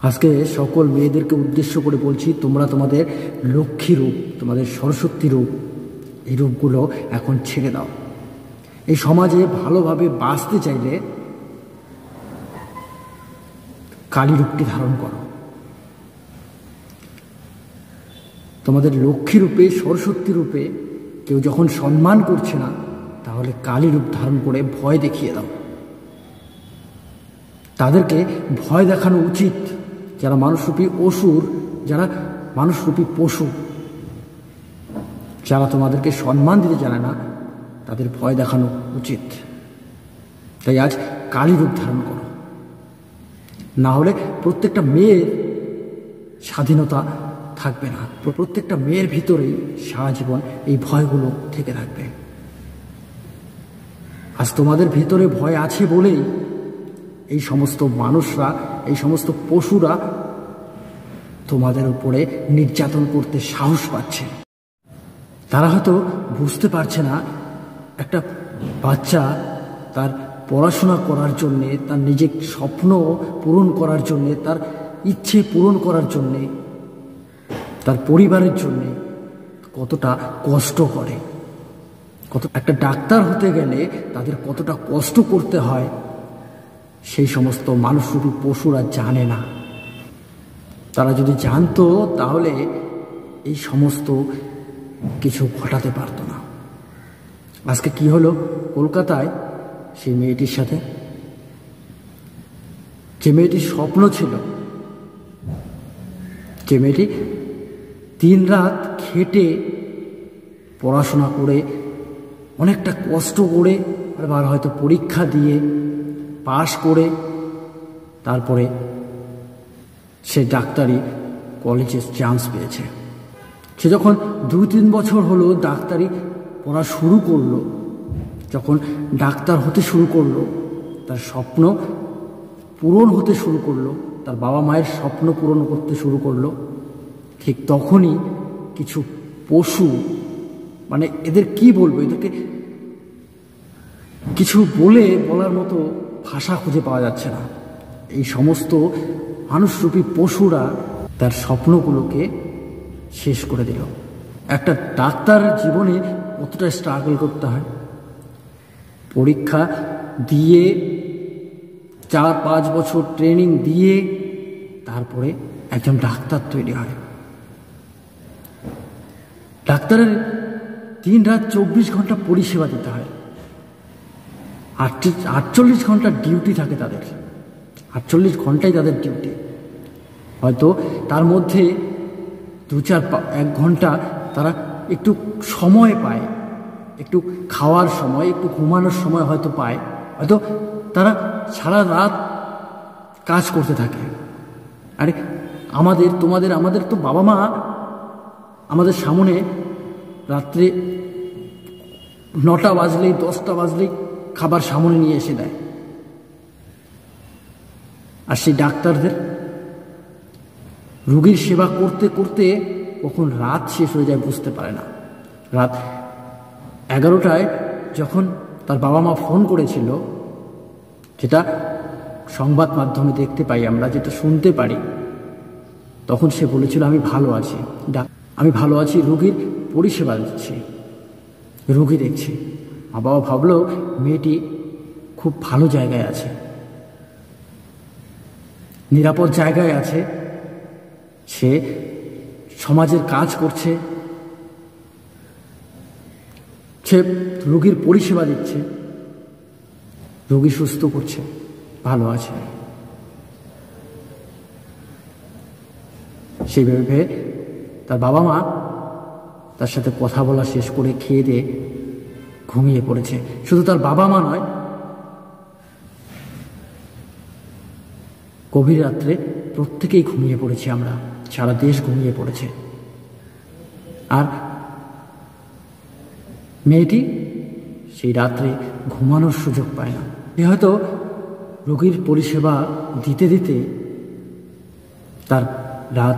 আজকে সকল মেয়েদেরকে উদ্দেশ্য করে বলছি, তোমরা তোমাদের লক্ষ্মী রূপ, তোমাদের সরস্বতী রূপ, এই রূপগুলো এখন ছেড়ে দাও। এই সমাজে ভালোভাবে বাঁচতে চাইলে কালী রূপটি ধারণ করো। তোমাদের লক্ষ্মী রূপে, সরস্বতী রূপে কেউ যখন সম্মান করছে না, তাহলে কালী রূপ ধারণ করে ভয় দেখিয়ে দাও। তাদেরকে ভয় দেখানো উচিত। যারা মানুষরূপী অসুর, যারা মানুষরূপী পশু, যারা তোমাদেরকে সম্মান দিতে জানে না, তাদের ভয় দেখানো উচিত। তাই আজ কালী রূপ ধারণ করো, না হলে প্রত্যেকটা মেয়ের স্বাধীনতা থাকবে না। প্রত্যেকটা মেয়ের ভিতরেই সারা জীবন এই ভয়গুলো থেকে থাকবে। আজ তোমাদের ভিতরে ভয় আছে বলেই এই সমস্ত মানুষরা, এই সমস্ত পশুরা তোমাদের উপরে নির্যাতন করতে সাহস পাচ্ছে। তারা হয়তো বুঝতে পারছে না, একটা বাচ্চা তার পড়াশোনা করার জন্যে, তার নিজের স্বপ্ন পূরণ করার জন্যে, তার ইচ্ছে পূরণ করার জন্যে, তার পরিবারের জন্যে কতটা কষ্ট করে। একটা ডাক্তার হতে গেলে তাদের কতটা কষ্ট করতে হয়, সেই সমস্ত মানুষরূপী পশুরা জানে না। তারা যদি জানতো, তাহলে এই সমস্ত কিছু ঘটাতে পারত না। আজকে কি হলো কলকাতায় সেই মেয়েটির সাথে? যে মেয়েটির স্বপ্ন ছিল, যে মেয়েটি দিন রাত খেটে পড়াশোনা করে, অনেকটা কষ্ট করে, আবার হয়তো পরীক্ষা দিয়ে পাশ করে তারপরে সে ডাক্তারি কলেজে চান্স পেয়েছে। সে যখন 2-3 বছর হলো ডাক্তারি পড়া শুরু করলো, যখন ডাক্তার হতে শুরু করলো, তার স্বপ্ন পূরণ হতে শুরু করলো, তার বাবা মায়ের স্বপ্ন পূরণ করতে শুরু করলো, ঠিক তখনই কিছু পশু, মানে এদের কি বলবো, এদেরকে কিছু বলার মতো ভাষা খুঁজে পাওয়া যাচ্ছে না। এই সমস্ত মানুষরূপী পশুরা তার স্বপ্নগুলোকে শেষ করে দিল। একটা ডাক্তারের জীবনে কতটা স্ট্রাগল করতে হয়, পরীক্ষা দিয়ে 4-5 বছর ট্রেনিং দিয়ে তারপরে একজন ডাক্তার তৈরি হয়। ডাক্তারের দিন রাত 24 ঘন্টা পরিষেবা দিতে হয়। 48 ঘন্টা ডিউটি থাকে তাদের, 48 ঘন্টাই তাদের ডিউটি। হয়তো তার মধ্যে 2-4-1 ঘন্টা তারা একটু সময় পায়, একটু খাওয়ার সময়, একটু ঘুমানোর সময় হয়তো পায়। হয়তো তারা সারা রাত কাজ করতে থাকে। আরে আমাদের তো বাবা মা আমাদের সামনে রাত্রে 9টা বাজলেই 10টা বাজলেই খাবার সামনে নিয়ে এসে দেয়। আর সেই ডাক্তারদের রোগীর সেবা করতে করতে কখন রাত শেষ হয়ে যায় বুঝতে পারে না। রাত 11টায় যখন তার বাবা মা ফোন করেছিল, যেটা সংবাদ মাধ্যমে দেখতে পাই আমরা, যেটা শুনতে পারি, তখন সে বলেছিল আমি ভালো আছি, রোগীর পরিষেবা দিচ্ছি, রোগী দেখছি। মা বাবা ভাবলো মেয়েটি খুব ভালো জায়গায় আছে, নিরাপদ জায়গায় আছে, সে সমাজের কাজ করছে, সে রোগীর পরিষেবা দিচ্ছে, রোগী সুস্থ করছে, ভালো আছে। সেই ভেবে তার বাবা মা তার সাথে কথা বলা শেষ করে খেয়ে দিয়ে ঘুমিয়ে পড়েছে। শুধু তার বাবা মা নয়, গভীর রাত্রে প্রত্যেকেই ঘুমিয়ে পড়েছি আমরা, সারা দেশ ঘুমিয়ে পড়েছে। আর মেয়েটি সেই রাত্রে ঘুমানোর সুযোগ পায় না। এ হয়তো রোগীর পরিষেবা দিতে দিতে তার রাত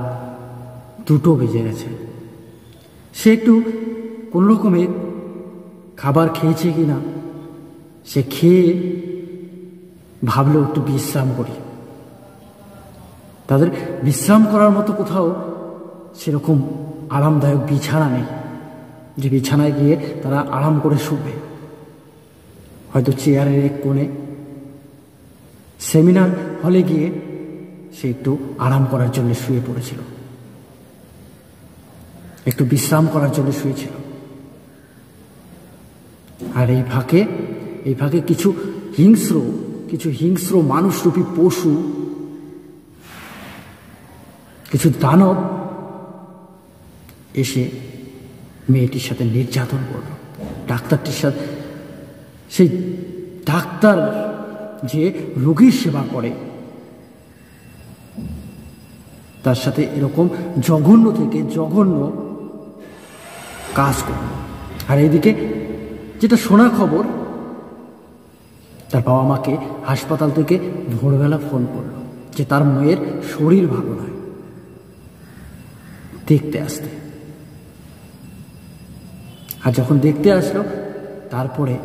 2টো বেজে গেছে। সে একটু কোনো রকমে খাবার খেয়েছে কি না, সে খেয়ে ভাবলো একটু বিশ্রাম করি। তাদের বিশ্রাম করার মতো কোথাও সেরকম আরামদায়ক বিছানা নেই যে বিছানায় গিয়ে তারা আরাম করে শুবে। হয়তো চেয়ারের এক কোণে, সেমিনার হলে গিয়ে সে একটু আরাম করার জন্য শুয়ে পড়েছিল, একটু বিশ্রাম করার জন্য শুয়েছিল। আর এই ফাঁকে কিছু হিংস্র মানুষরূপী পশু, কিছু দানব এসে মেয়েটির সাথে নির্যাতন করল। ডাক্তারটির সাথে, সেই ডাক্তার যে রোগীর সেবা করে, তার সাথে এরকম জঘন্য থেকে জঘন্য কাজ করল। আর এদিকে যেটা শোনা খবর, তার বাবা মাকে হাসপাতাল থেকে ভোরবেলা ফোন করলো যে তার মেয়ের শরীর ভালো নয়, দেখতে আসতে। আর যখন দেখতে আসলো, তারপরে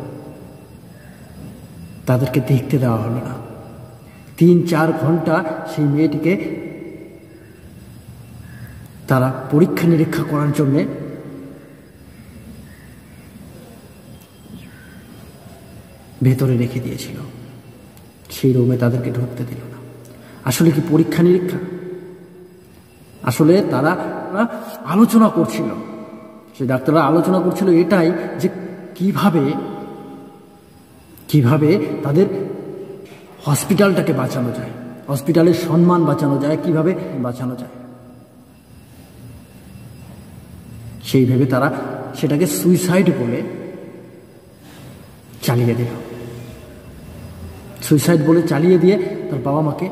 তাদেরকে দেখতে দেওয়া হলো না। 3-4 ঘন্টা সেই মেয়েটিকে তারা পরীক্ষা নিরীক্ষা করার জন্যে ভেতরে রেখে দিয়েছিল, সেই রুমে তাদেরকে ঢুকতে দিল না। আসলে কি পরীক্ষা নিরীক্ষা? আসলে তারা আলোচনা করছিল, সেই ডাক্তাররা আলোচনা করছিল এটাই যে কিভাবে তাদের হসপিটালটাকে বাঁচানো যায়, হসপিটালের সম্মান বাঁচানো যায়, কিভাবে বাঁচানো যায়। সেই ভেবে তারা সেটাকে সুইসাইড বলে চালিয়ে দিল। সুইসাইড বলে চালিয়ে দিয়ে তার বাবা মাকে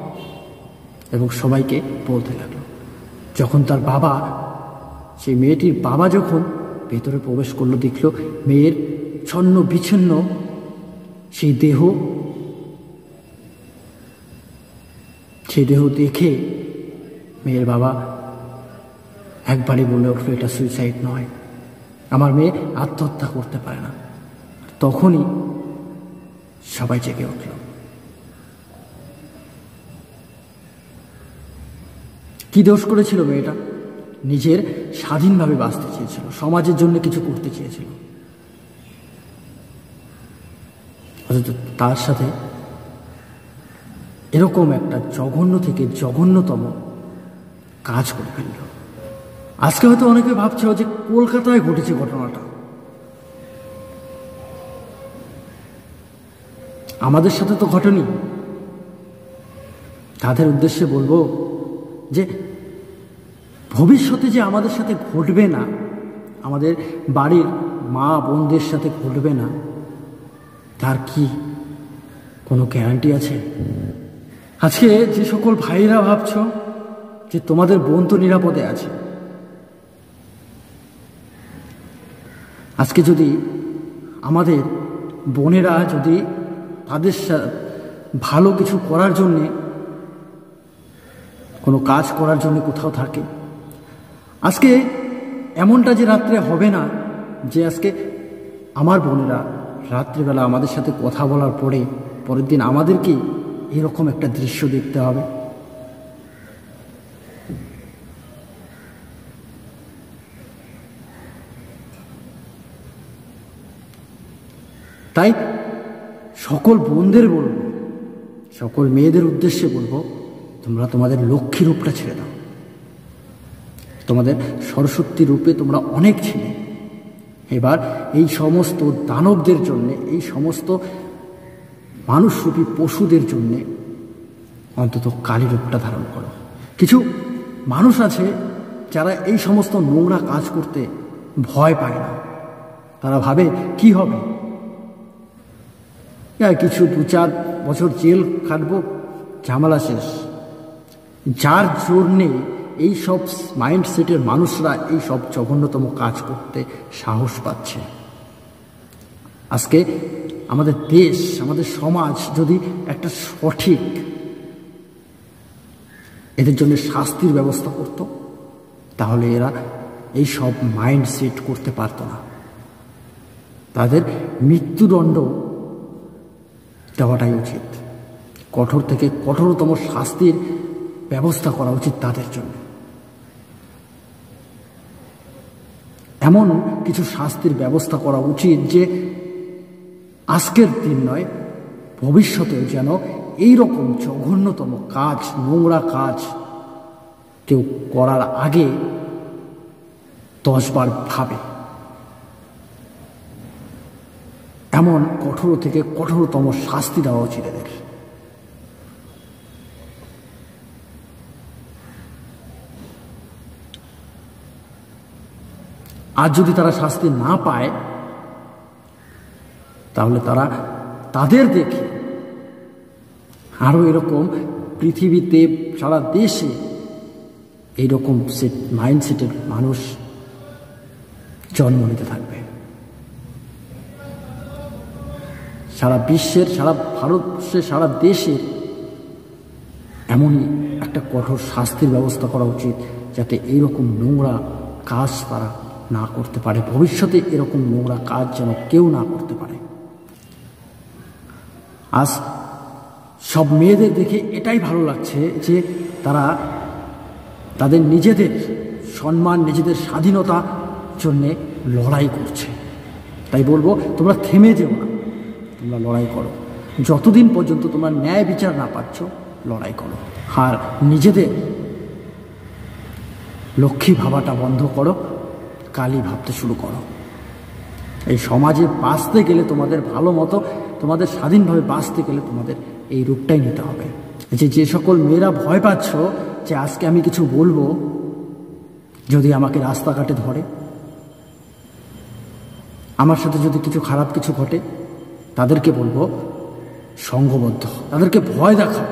এবং সবাইকে বলতে লাগলো। যখন তার বাবা, সেই মেয়েটির বাবা যখন ভেতরে প্রবেশ করলো, দেখলো মেয়ের ছন্ন বিচ্ছিন্ন সেই দেহ দেখে মেয়ের বাবা একবারই বলে উঠলো, এটা সুইসাইড নয়, আমার মেয়ে আত্মহত্যা করতে পারে না। তখনই সবাই জেগে উঠল। কি দোষ করেছিল মেয়েটা? নিজের স্বাধীনভাবে বাঁচতে চেয়েছিল, সমাজের জন্য কিছু করতে চেয়েছিল, অথচ তার সাথে এরকম একটা জঘন্য থেকে জঘন্যতম কাজ করে ফেলল। আজকে হয়তো অনেকে ভাবছে যে কলকাতায় ঘটেছে ঘটনাটা, আমাদের সাথে তো ঘটেনি। তাদের উদ্দেশ্যে বলবো যে ভবিষ্যতে যে আমাদের সাথে ঘটবে না, আমাদের বাড়ির মা বোনদের সাথে ঘটবে না, তার কি কোনো গ্যারান্টি আছে? আজকে যে সকল ভাইরা ভাবছো যে তোমাদের বোন তো নিরাপদে আছে, আজকে যদি আমাদের বোনেরা যদি তাদের ভালো কিছু করার জন্যে, কোনো কাজ করার জন্য কোথাও থাকে, আজকে এমনটা যে রাত্রে হবে না যে আজকে আমার বোনেরা রাত্রিবেলা আমাদের সাথে কথা বলার পরের দিন আমাদেরকে এরকম একটা দৃশ্য দেখতে হবে। তাই সকল বোনদের বলবো, সকল মেয়েদের উদ্দেশ্যে বলবো, তোমরা তোমাদের লক্ষ্মী রূপটা ছেড়ে দাও। তোমাদের সরস্বতী রূপে তোমরা অনেক ছিলে, এবার এই সমস্ত দানবদের জন্যে, এই সমস্ত মানুষরূপী পশুদের জন্যে অন্তত কালী রূপটা ধারণ করো। কিছু মানুষ আছে যারা এই সমস্ত নোংরা কাজ করতে ভয় পায় না, তারা ভাবে কি হবে, কিছু 2-4 বছর জেল খাটবো, ঝামেলা শেষ। যার জন্যে এই সব মাইন্ডসেটের মানুষরা এই সব জঘন্যতম কাজ করতে সাহস পাচ্ছে। আজকে আমাদের দেশ, আমাদের সমাজ যদি একটা সঠিক এদের জন্য শাস্তির ব্যবস্থা করত, তাহলে এরা এই সব মাইন্ডসেট করতে পারত না। তাদের মৃত্যুদণ্ড দেওয়াটাই উচিত, কঠোর থেকে কঠোরতম শাস্তির ব্যবস্থা করা উচিত তাদের জন্য। এমন কিছু শাস্তির ব্যবস্থা করা উচিত যে আজকের দিন নয়, ভবিষ্যতেও যেন এইরকম জঘন্যতম কাজ, নোংরা কাজ কেউ করার আগে 10 বার ভাবে। এমন কঠোর থেকে কঠোরতম শাস্তি দেওয়া উচিত এদের। আর যদি তারা শাস্তি না পায়, তাহলে তাদের দেখে আরো এরকম পৃথিবীতে সারা দেশে এইরকম মাইন্ডসেটের মানুষ জন্ম নিতে থাকবে। সারা বিশ্বের, সারা ভারতবর্ষের, সারা দেশের এমনই একটা কঠোর শাস্তির ব্যবস্থা করা উচিত, যাতে এইরকম নোংরা কাজ তারা না করতে পারে। ভবিষ্যতে এরকম নোংরা কাজ যেন কেউ না করতে পারে। আজ সব মেয়েদের দেখে এটাই ভালো লাগছে যে তারা তাদের নিজেদের সম্মান, নিজেদের স্বাধীনতার জন্যে লড়াই করছে। তাই বলবো, তোমরা থেমে যেও না, তোমরা লড়াই করো। যতদিন পর্যন্ত তোমরা ন্যায় বিচার না পাচ্ছ, লড়াই করো। আর নিজেদের লক্ষ্মী ভাবাটা বন্ধ করো, কালী ভাবতে শুরু করো। এই সমাজে বাঁচতে গেলে, তোমাদের ভালো মতো, তোমাদের স্বাধীনভাবে বাঁচতে গেলে তোমাদের এই রূপটাই নিতে হবে। যে সকল মেয়েরা ভয় পাচ্ছ যে আজকে আমি কিছু বলবো, যদি আমাকে রাস্তাঘাটে ধরে, আমার সাথে যদি কিছু খারাপ কিছু ঘটে, তাদেরকে বলবো সংঘবদ্ধ, তাদেরকে ভয় দেখাও।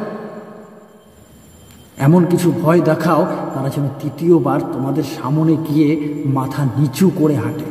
এমন কিছু ভয় দেখাও তারা যেন তৃতীয়বার তোমাদের সামনে গিয়ে মাথা নিচু করে হাঁটে।